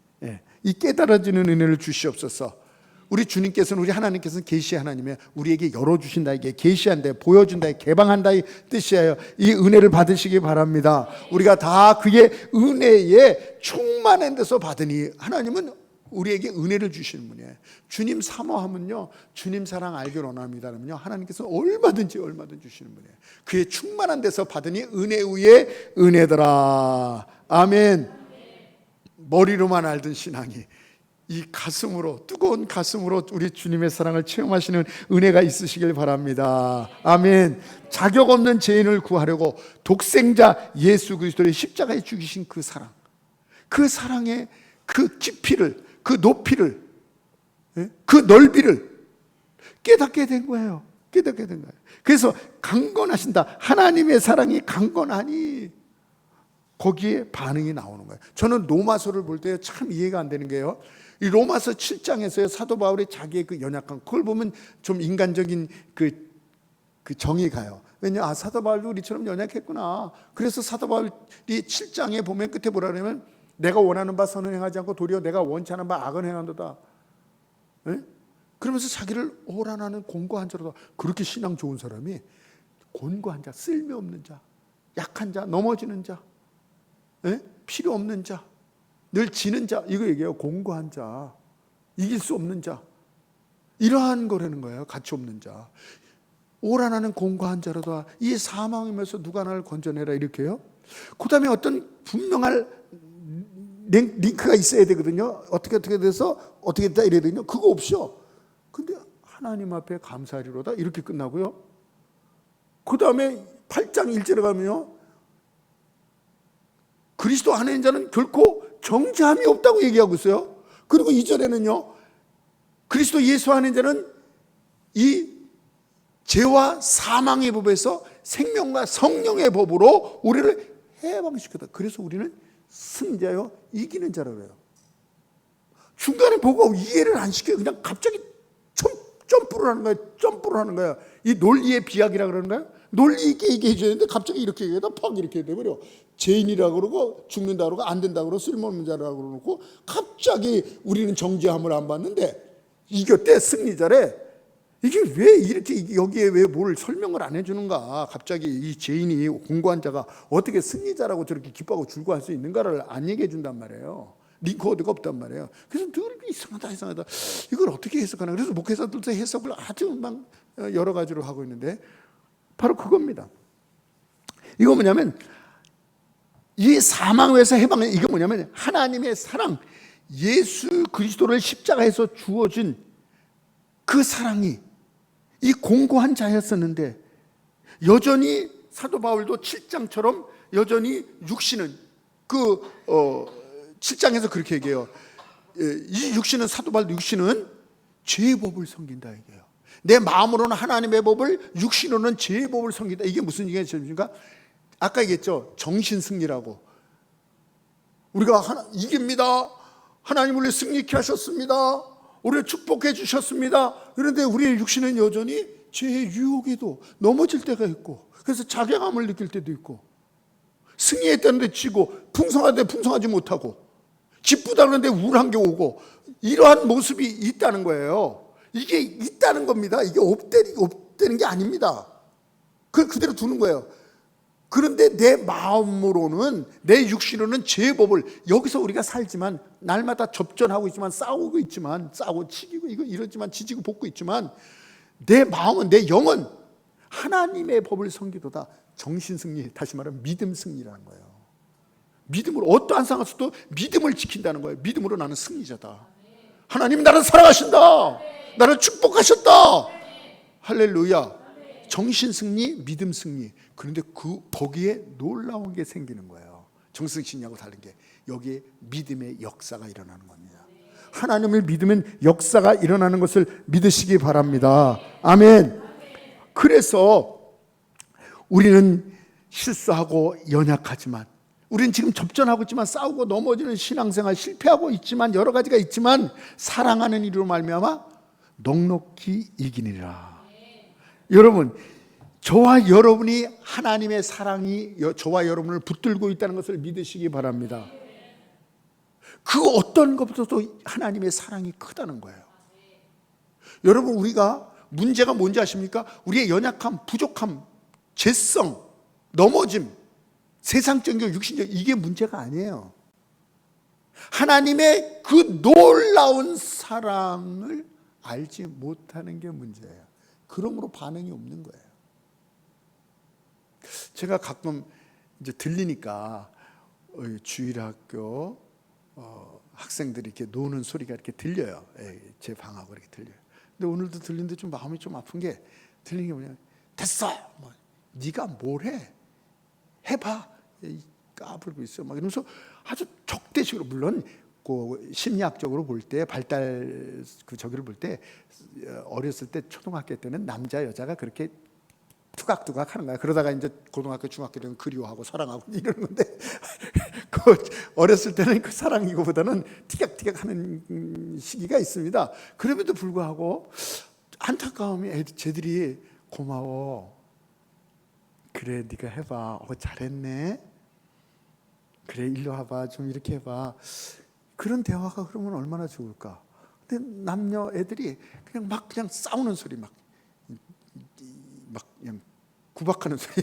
이 깨달아지는 은혜를 주시옵소서. 우리 주님께서는, 우리 하나님께서는 계시 하나님이에요. 우리에게 열어주신다, 이게 계시한다, 보여준다, 개방한다 이 뜻이에요. 이 은혜를 받으시기 바랍니다. 우리가 다 그의 은혜에 충만한 데서 받으니, 하나님은 우리에게 은혜를 주시는 분이에요. 주님 사모하면요, 주님 사랑 알기를 원합니다면요, 하나님께서 얼마든지 주시는 분이에요. 그의 충만한 데서 받으니 은혜 위에 은혜더라. 아멘. 머리로만 알던 신앙이 이 가슴으로, 뜨거운 가슴으로 우리 주님의 사랑을 체험하시는 은혜가 있으시길 바랍니다. 아멘. 자격 없는 죄인을 구하려고 독생자 예수 그리스도를 십자가에 죽이신 그 사랑, 그 사랑의 그 깊이를, 그 높이를, 그 넓이를 깨닫게 된 거예요. 깨닫게 된 거예요. 그래서 강건하신다. 하나님의 사랑이 강건하니 거기에 반응이 나오는 거예요. 저는 로마서를 볼 때 참 이해가 안 되는 게요, 이 로마서 7장에서요 사도 바울이 자기의 그 연약함, 그걸 보면 좀 인간적인 그 정이 가요. 왜냐, 사도 바울도 우리처럼 연약했구나. 그래서 사도 바울이 7장에 보면 끝에 뭐라 그러냐면, 내가 원하는 바 선을 행하지 않고 도리어 내가 원치 않은 바 악을 행한도다. 네? 그러면서 자기를 오란하는 곤고한 자로다. 그렇게 신앙 좋은 사람이 곤고한 자, 쓸모없는 자, 약한 자, 넘어지는 자, 필요 없는 자, 늘 지는 자, 이거 얘기해요. 곤고한 자, 이길 수 없는 자, 이러한 거라는 거예요. 가치 없는 자, 오란하는 곤고한 자로다. 이 사망이면서 누가 나를 건져내라, 이렇게요. 그 다음에 어떤 분명한 링크가 있어야 되거든요. 어떻게 돼서 어떻게 됐다 이래야 되거든요. 그거 없이요. 근데 하나님 앞에 감사하리로다, 이렇게 끝나고요. 그 다음에 8장 1절에 가면요, 그리스도 안에 있는 자는 결코 정죄함이 없다고 얘기하고 있어요. 그리고 2절에는요, 그리스도 예수 안에 있는 자는 이 죄와 사망의 법에서 생명과 성령의 법으로 우리를 해방시켰다. 그래서 우리는 승자요, 이기는 자라고 해요. 중간에 보고 이해를 안 시켜요. 그냥 갑자기 점프를 하는 거예요. 점프를 하는 거예요. 이 논리의 비약이라 그러는가요? 논리 있게 얘기해 줘야 되는데 갑자기 이렇게 얘기하다 팍 이렇게 돼버려. 죄인이라고 그러고 죽는다 그러고 안 된다 그러고 쓸모없는 자라고 그러고, 갑자기 우리는 정죄함을 안 받는데 이겼대, 승리자래. 이게 왜 이렇게, 여기에 왜 뭘 설명을 안 해주는가? 갑자기 이 죄인이, 공고한 자가 어떻게 승리자라고 저렇게 기뻐하고 즐거워할 수 있는가를 안 얘기해 준단 말이에요. 링크워드가 없단 말이에요. 그래서 늘 이상하다. 이걸 어떻게 해석하나? 그래서 목회자들도 해석을 아주 막 여러 가지로 하고 있는데, 바로 그겁니다. 이거 뭐냐면, 이 사망에서 해방은, 이거 뭐냐면 하나님의 사랑, 예수 그리스도를 십자가에서 주어진 그 사랑이 이 공고한 자였었는데, 여전히 사도 바울도 7장처럼 여전히 육신은 7장에서 그렇게 얘기해요. 이 육신은, 사도 바울 육신은 죄의 법을 섬긴다 얘기해요. 내 마음으로는 하나님의 법을, 육신으로는 죄의 법을 섬긴다. 이게 무슨 얘기입니까? 아까 얘기했죠. 정신승리라고. 우리가 이깁니다. 하나님 우리를 승리케 하셨습니다. 우리를 축복해 주셨습니다. 그런데 우리의 육신은 여전히 죄의 유혹에도 넘어질 때가 있고, 그래서 자괴감을 느낄 때도 있고, 승리했다는데 지고, 풍성한데 풍성하지 못하고, 기쁘다 그러는데 우울한 게 오고, 이러한 모습이 있다는 거예요. 이게 있다는 겁니다. 이게 없다는 게 아닙니다. 그걸 그대로 두는 거예요. 그런데 내 마음으로는, 내 육신으로는 죄의 법을, 여기서 우리가 살지만, 날마다 접전하고 있지만, 싸우고 있지만, 싸우고 치기고 이러지만, 지지고 볶고 있지만, 내 마음은, 내 영은 하나님의 법을 섬기도다. 정신승리, 다시 말하면 믿음승리라는 거예요. 믿음으로, 어떠한 상황에서도 믿음을 지킨다는 거예요. 믿음으로 나는 승리자다. 하나님 나를 사랑하신다. 나를 축복하셨다. 할렐루야. 정신승리, 믿음승리. 그런데 거기에 놀라운 게 생기는 거예요. 정승신하고 다른 게, 여기에 믿음의 역사가 일어나는 겁니다. 하나님을 믿으면 역사가 일어나는 것을 믿으시기 바랍니다. 아멘. 그래서 우리는 실수하고 연약하지만, 우리는 지금 접전하고 있지만, 싸우고 넘어지는 신앙생활 실패하고 있지만, 여러 가지가 있지만, 사랑하는 이로 말미암아 넉넉히 이기니라. 여러분, 저와 여러분이 하나님의 사랑이 저와 여러분을 붙들고 있다는 것을 믿으시기 바랍니다. 그 어떤 것보다도 하나님의 사랑이 크다는 거예요. 여러분, 우리가 문제가 뭔지 아십니까? 우리의 연약함, 부족함, 죄성, 넘어짐, 세상적인 육신적, 이게 문제가 아니에요. 하나님의 그 놀라운 사랑을 알지 못하는 게 문제예요. 그러므로 반응이 없는 거예요. 제가 가끔 이제 들리니까 주일학교 학생들이 이렇게 노는 소리가 이렇게 들려요. 제 방하고 이렇게 들려요. 근데 오늘도 들리는데 좀 마음이 좀 아픈 게, 들리는 게 뭐냐, 됐어, 뭐, 네가 뭘 해, 해봐, 까불고 있어, 막 이러면서 아주 적대식으로, 물론 그 심리학적으로 볼 때, 발달 그 저기를 볼 때, 어렸을 때 초등학교 때는 남자 여자가 그렇게 투각투각 하는 거야. 그러다가 이제 고등학교 중학교 되면 그리워하고 사랑하고 이러는 건데 그 어렸을 때는 그 사랑이고보다는 티격태격 하는 시기가 있습니다. 그럼에도 불구하고 안타까움이, 쟤들이 고마워, 그래 네가 해봐, 잘했네, 그래 일로 와봐, 좀 이렇게 해봐, 그런 대화가 흐르면 얼마나 좋을까. 근데 남녀 애들이 그냥 싸우는 소리, 막 그냥 구박하는 소리.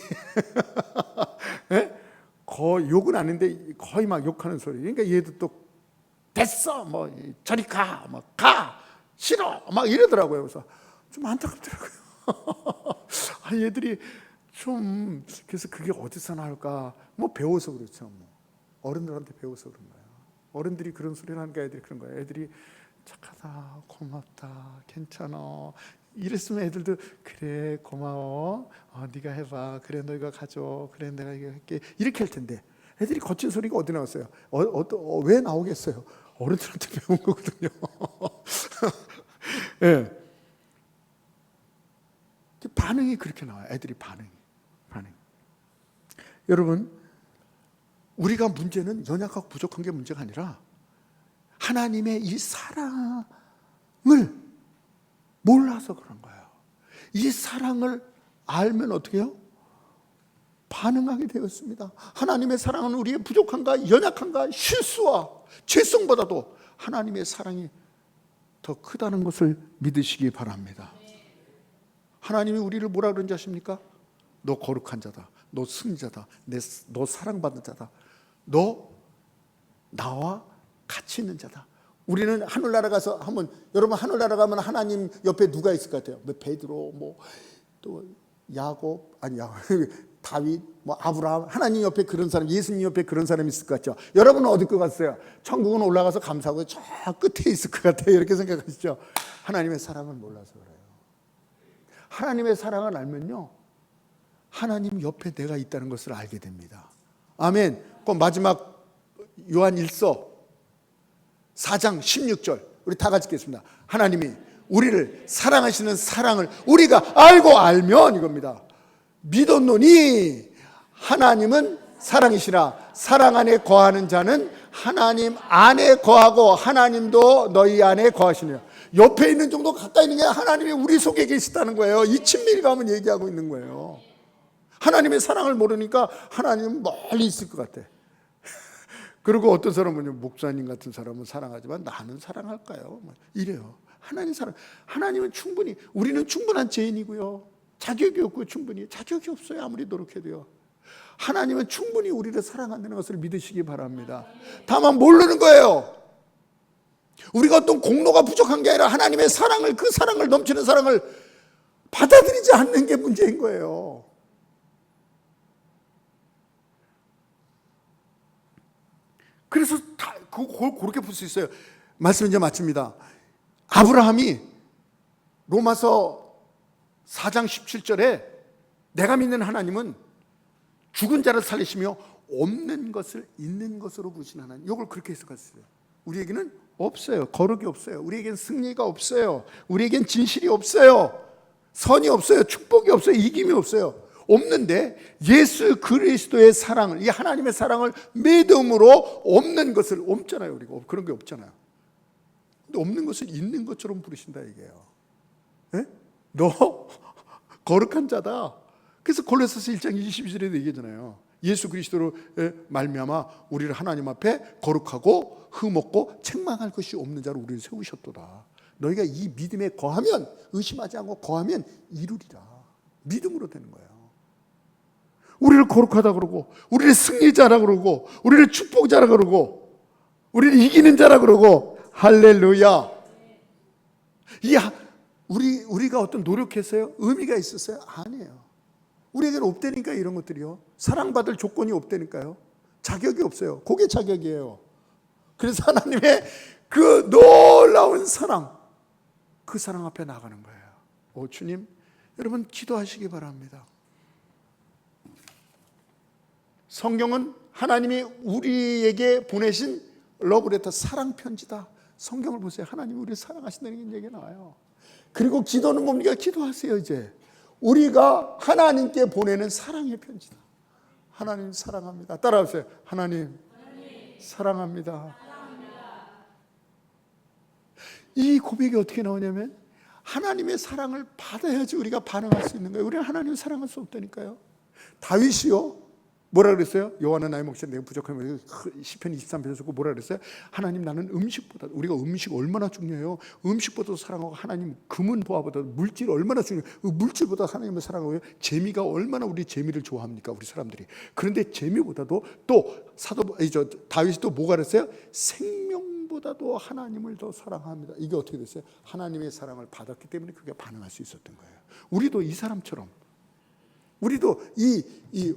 거의 욕은 아닌데 거의 막 욕하는 소리. 그러니까 얘도 또 됐어, 뭐 저리 가, 막 가, 싫어, 막 이러더라고요. 그래서 좀 안타깝더라고요. 얘들이 좀, 그래서 그게 어디서 나올까? 뭐 배워서 그렇죠. 뭐 어른들한테 배워서 그런 거예요. 어른들이 그런 소리를 하니까 애들이 그런 거예요. 애들이 착하다, 고맙다, 괜찮아 이랬으면 애들도 그래 고마워, 네가 해봐, 그래 너희가 가져, 그래 내가 이거 할게, 이렇게 할 텐데 애들이 거친 소리가 어디 나왔어요? 왜 나오겠어요? 어른들한테 배운 거거든요. 예. 반응이 그렇게 나와요. 애들이 반응. 여러분, 우리가 문제는 연약하고 부족한 게 문제가 아니라 하나님의 이 사랑을 몰라서 그런 거예요. 이 사랑을 알면 어떻게 해요? 반응하게 되었습니다. 하나님의 사랑은 우리의 부족함과 연약함과 실수와 죄성보다도 하나님의 사랑이 더 크다는 것을 믿으시기 바랍니다. 하나님이 우리를 뭐라 그런지 아십니까? 너 거룩한 자다, 너 승자다, 너 사랑받는 자다, 너 나와 같이 있는 자다. 우리는 하늘나라 가서 한번, 여러분 하늘나라 가면 하나님 옆에 누가 있을 것 같아요? 뭐 베드로, 뭐 또 야곱, 다윗, 뭐 아브라함, 하나님 옆에 그런 사람, 예수님 옆에 그런 사람이 있을 것 같죠? 여러분은 어디 것 같아요? 천국은 올라가서 감사하고 저 끝에 있을 것 같아요. 이렇게 생각하시죠? 하나님의 사랑을 몰라서 그래요. 하나님의 사랑을 알면요, 하나님 옆에 내가 있다는 것을 알게 됩니다. 아멘. 그 마지막 요한 1서 4장 16절 우리 다 같이 읽겠습니다. 하나님이 우리를 사랑하시는 사랑을 우리가 알고 알면, 이겁니다, 믿었노니 하나님은 사랑이시라. 사랑 안에 거하는 자는 하나님 안에 거하고 하나님도 너희 안에 거하시느라. 옆에 있는 정도 가까이 있는 게 하나님이 우리 속에 계시다는 거예요. 이 친밀감을 얘기하고 있는 거예요. 하나님의 사랑을 모르니까 하나님은 멀리 있을 것 같아. 그리고 어떤 사람은, 목사님 같은 사람은 사랑하지만 나는 사랑할까요? 이래요. 하나님 사랑, 하나님은 충분히, 우리는 충분한 죄인이고요, 자격이 없고, 충분히 자격이 없어요. 아무리 노력해도요. 하나님은 충분히 우리를 사랑한다는 것을 믿으시기 바랍니다. 다만 모르는 거예요. 우리가 어떤 공로가 부족한 게 아니라 하나님의 사랑을, 그 사랑을, 넘치는 사랑을 받아들이지 않는 게 문제인 거예요. 그래서 그렇게 볼 수 있어요. 말씀 이제 마칩니다. 아브라함이 로마서 4장 17절에 내가 믿는 하나님은 죽은 자를 살리시며 없는 것을 있는 것으로 부르시는 하나님, 이걸 그렇게 해석했어요. 우리에게는 없어요. 거룩이 없어요. 우리에겐 승리가 없어요. 우리에겐 진실이 없어요. 선이 없어요. 축복이 없어요. 이김이 없어요. 없는데 예수 그리스도의 사랑을, 이 하나님의 사랑을 믿음으로 없는 것을, 없잖아요. 우리가 그런 게 없잖아요. 근데 없는 것을 있는 것처럼 부르신다 이게요. 에? 너 거룩한 자다. 그래서 골로새서 1장 22절에도 얘기하잖아요. 예수 그리스도로 말미암아 우리를 하나님 앞에 거룩하고 흠없고 책망할 것이 없는 자로 우리를 세우셨도다. 너희가 이 믿음에 거하면, 의심하지 않고 거하면 이루리라. 믿음으로 되는 거예요. 우리를 거룩하다 그러고, 우리를 승리자라 그러고, 우리를 축복자라 그러고, 우리를 이기는 자라 그러고, 할렐루야. 우리가 어떤 노력했어요? 의미가 있었어요? 아니에요. 우리에게는 없다니까, 이런 것들이요. 사랑받을 조건이 없다니까요. 자격이 없어요. 그게 자격이에요. 그래서 하나님의 그 놀라운 사랑, 그 사랑 앞에 나가는 거예요. 주님, 여러분 기도하시기 바랍니다. 성경은 하나님이 우리에게 보내신 러브레터, 사랑 편지다. 성경을 보세요. 하나님이 우리를 사랑하신다는 얘기가 나와요. 그리고 기도는 뭡니까? 기도하세요. 이제 우리가 하나님께 보내는 사랑의 편지다. 하나님 사랑합니다. 따라하세요. 하나님 사랑합니다. 이 고백이 어떻게 나오냐면 하나님의 사랑을 받아야지 우리가 반응할 수 있는 거예요. 우리는 하나님을 사랑할 수 없다니까요. 다윗이요, 뭐라 그랬어요? 여호와는 나의 목자, 내가 부족하면. 시편 23편에서 쓰고 뭐라 그랬어요? 하나님, 나는 음식보다, 우리가 음식 얼마나 중요해요. 음식보다도 사랑하고, 하나님 금은 보화보다 물질 얼마나 중요해요. 물질보다 하나님을 사랑하고요. 재미가 얼마나 우리 재미를 좋아합니까, 우리 사람들이. 그런데 재미보다도 또 다윗이 또 뭐가 그랬어요? 생명보다도 하나님을 더 사랑합니다. 이게 어떻게 됐어요? 하나님의 사랑을 받았기 때문에 그게 반응할 수 있었던 거예요. 우리도 이 사람처럼, 우리도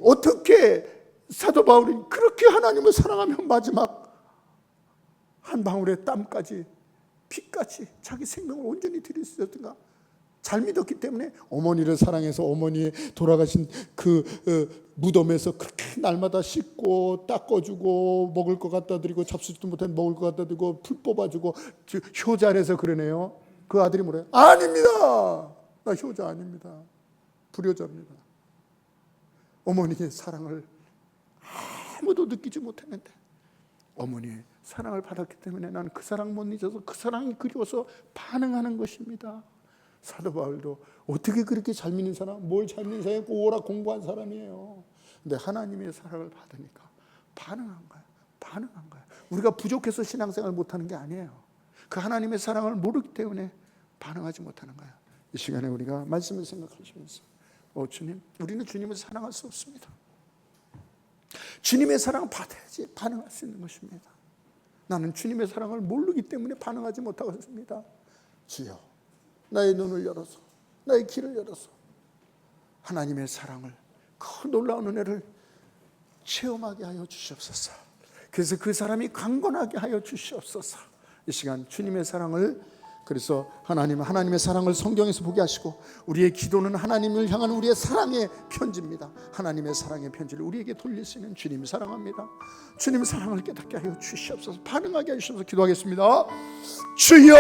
어떻게 사도 바울이 그렇게 하나님을 사랑하며 마지막 한 방울의 땀까지, 피까지 자기 생명을 온전히 드릴 수 있었던가? 잘 믿었기 때문에 어머니를 사랑해서 어머니의 돌아가신 그 무덤에서 그렇게 날마다 씻고 닦아주고, 먹을 것 갖다 드리고, 잡수지도 못한 먹을 것 갖다 드리고, 풀 뽑아주고, 효자래서 그러네요. 그 아들이 뭐래요? 아닙니다, 나 효자 아닙니다, 불효자입니다. 어머니의 사랑을 아무도 느끼지 못했는데 어머니의 사랑을 받았기 때문에 나는 그 사랑 못 잊어서 그 사랑이 그리워서 반응하는 것입니다. 사도 바울도 어떻게 그렇게 잘 믿는 사람, 뭘 잘 믿는 사람이 오락 공부한 사람이에요. 근데 하나님의 사랑을 받으니까 반응한 거예요. 반응한 거예요. 우리가 부족해서 신앙생활 못하는 게 아니에요. 그 하나님의 사랑을 모르기 때문에 반응하지 못하는 거예요. 이 시간에 우리가 말씀을 생각하시면서, 주님, 우리는 주님을 사랑할 수 없습니다. 주님의 사랑을 받아야지 반응할 수 있는 것입니다. 나는 주님의 사랑을 모르기 때문에 반응하지 못하고 있습니다. 주여, 나의 눈을 열어서, 나의 귀를 열어서 하나님의 사랑을, 그 놀라운 은혜를 체험하게 하여 주시옵소서. 그래서 그 사람이 강건하게 하여 주시옵소서. 이 시간 주님의 사랑을, 그래서 하나님의 사랑을 성경에서 보게 하시고, 우리의 기도는 하나님을 향한 우리의 사랑의 편지입니다. 하나님의 사랑의 편지를 우리에게 돌리시는 주님을 사랑합니다. 주님의 사랑을 깨닫게 하여 주시옵소서. 반응하게 하시옵소서. 기도하겠습니다. 주여,